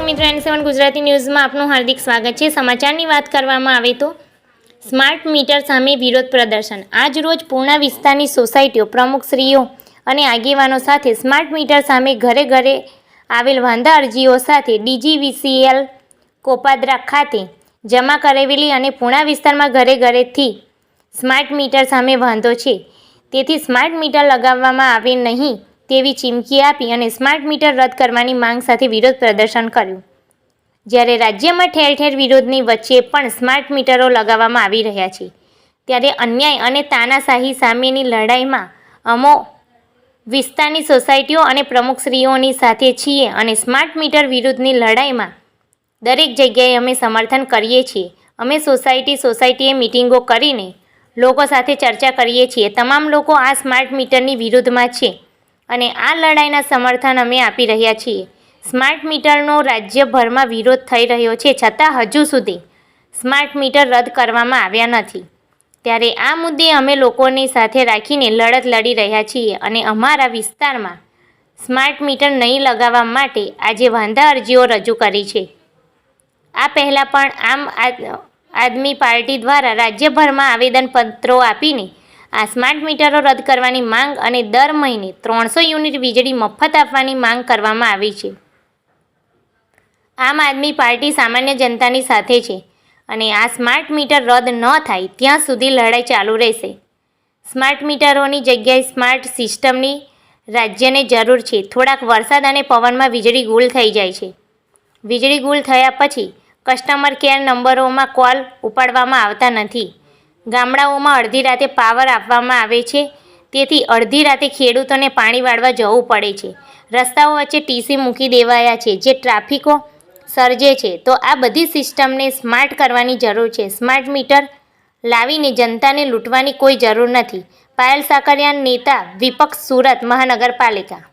મિત્રો N7 ગુજરાતી ન્યૂઝમાં આપનું હાર્દિક સ્વાગત છે। સમાચારની વાત કરવામાં આવે તો સ્માર્ટ મીટર સામે વિરોધ પ્રદર્શન। આજ રોજ પૂર્ણા વિસ્તારની સોસાયટીઓ પ્રમુખશ્રીઓ અને આગેવાનો સાથે સ્માર્ટ મીટર સામે ઘરે ઘરે આવેલ વાંધા અરજીઓ સાથે DGVCL કોપાદરા ખાતે જમા કરાવેલી અને પૂર્ણા વિસ્તારમાં ઘરે ઘરેથી સ્માર્ટ મીટર સામે વાંધો છે, તેથી સ્માર્ટ મીટર લગાવવામાં આવે નહીં તેવી ચીમકી આપી અને સ્માર્ટ મીટર રદ કરવાની માંગ સાથે વિરોધ પ્રદર્શન કર્યું। જ્યારે રાજ્યમાં ઠેર ઠેર વિરોધની વચ્ચે પણ સ્માર્ટ મીટરો લગાવવામાં આવી રહ્યા છે, ત્યારે અન્યાય અને તાનાશાહી સામેની લડાઈમાં અમો વિસ્તારની સોસાયટીઓ અને પ્રમુખશ્રીઓની સાથે છીએ અને સ્માર્ટ મીટર વિરુદ્ધની લડાઈમાં દરેક જગ્યાએ અમે સમર્થન કરીએ છીએ। અમે સોસાયટીએ મિટિંગો કરીને લોકો સાથે ચર્ચા કરીએ છીએ। તમામ લોકો આ સ્માર્ટ મીટરની વિરુદ્ધમાં છે અને આ લડાઈના સમર્થન અમે આપી રહ્યા છીએ। સ્માર્ટ મીટરનો રાજ્યભરમાં વિરોધ થઈ રહ્યો છે, છતાં હજુ સુધી સ્માર્ટ મીટર રદ કરવામાં આવ્યા નથી। ત્યારે આ મુદ્દે અમે લોકોને સાથે રાખીને લડત લડી રહ્યા છીએ અને અમારા વિસ્તારમાં સ્માર્ટ મીટર નહીં લગાવવા માટે આજે વાંધા અરજીઓ રજૂ કરી છે। આ પહેલાં પણ આમ આદમી પાર્ટી દ્વારા રાજ્યભરમાં આવેદનપત્રો આપીને આ સ્માર્ટ મીટરો રદ કરવાની માંગ અને દર મહિને 300 યુનિટ વીજળી મફત આપવાની માંગ કરવામાં આવી છે। આમ આદમી પાર્ટી સામાન્ય જનતાની સાથે છે અને આ સ્માર્ટ મીટર રદ ન થાય ત્યાં સુધી લડાઈ ચાલુ રહેશે। સ્માર્ટ મીટરોની જગ્યાએ સ્માર્ટ સિસ્ટમની રાજ્યને જરૂર છે। થોડાક વરસાદ અને પવનમાં વીજળી ગુલ થઈ જાય છે। વીજળી ગુલ થયા પછી કસ્ટમર કેર નંબરોમાં કોલ ઉપાડવામાં આવતા નથી। ગામડાઓમાં અડધી રાતે પાવર આપવામાં આવે છે, તેથી અડધી રાતે ખેડૂતોને પાણી વાળવા જવું પડે છે। રસ્તાઓ વચ્ચે ટીસી મૂકી દેવાયા છે, જે ટ્રાફિકો સર્જે છે। તો આ બધી સિસ્ટમને સ્માર્ટ કરવાની જરૂર છે। સ્માર્ટ મીટર લાવીને જનતાને લૂંટવાની કોઈ જરૂર નથી। પાયલ સાકરિયા, નેતા વિપક્ષ, સુરત મહાનગરપાલિકા।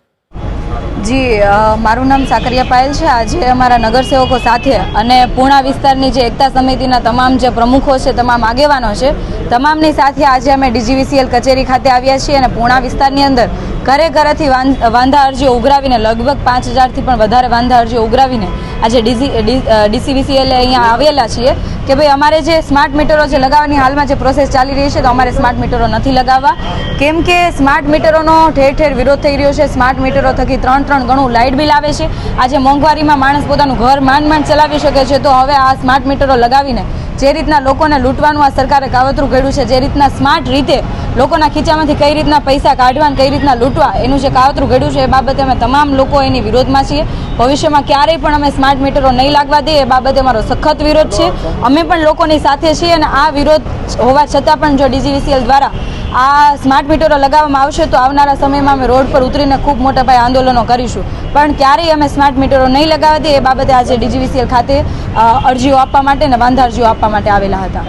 જી, મારું નામ સાકરિયા પાયલ છે। આજે અમારા નગરસેવકો સાથે અને પૂર્ણા વિસ્તારની જે એકતા સમિતિના તમામ જે પ્રમુખો છે, તમામ આગેવાનો છે, તમામની સાથે આજે અમે DGVCL કચેરી ખાતે આવ્યા છીએ અને પૂર્ણા વિસ્તારની અંદર ઘરે ઘરેથી વાંધા અરજીઓ ઉઘરાવીને લગભગ 5000થી પણ વધારે વાંધા અરજીઓ ઉઘરાવીને આજે DCVCL અહીંયા આવેલા છીએ કે ભાઈ અમારે જે સ્માર્ટ મીટરો જે લગાવવાની હાલમાં જે પ્રોસેસ ચાલી રહી છે, તો અમારે સ્માર્ટ મીટરો નથી લગાવવા, કેમ કે સ્માર્ટ મીટરોનો ઠેર ઠેર વિરોધ થઈ રહ્યો છે। સ્માર્ટ મીટરો થકી 3 ગણું લાઇટ બિલ આવે છે। આજે મોંઘવારીમાં માણસ પોતાનું ઘર માંડ ચલાવી શકે છે, તો હવે આ સ્માર્ટ મીટરો લગાવીને જે રીતના લોકોને લૂંટવાનું આ સરકારે કાવતરું ઘડ્યું છે, જે રીતના સ્માર્ટ રીતે લોકોના ખીચામાંથી કઈ રીતના પૈસા કાઢવા, કઈ રીતના લૂંટવા, એનું જે કાવતરું ઘડ્યું છે, એ બાબતે અમે તમામ લોકો એની વિરોધમાં છીએ। ભવિષ્યમાં ક્યારેય પણ અમે સ્માર્ટ મીટરો નહીં લાગવા દઈએ, એ બાબતે અમારો સખત વિરોધ છે। અમે પણ લોકોની સાથે છીએ અને આ વિરોધ હોવા છતાં પણ જો DGVCL દ્વારા આ સ્માર્ટ મીટરો લગાવવામાં આવશે તો આવનારા સમયમાં અમે રોડ પર ઉતરીને ખૂબ મોટા પાયે આંદોલનો કરીશું, પણ ક્યારેય અમે સ્માર્ટ મીટરો નહીં લગાવવા દઈએ, એ બાબતે આજે DGVCL ખાતે અરજીઓ આપવા માટે અને વાંધા અરજીઓ આપવા માટે આવેલા હતા।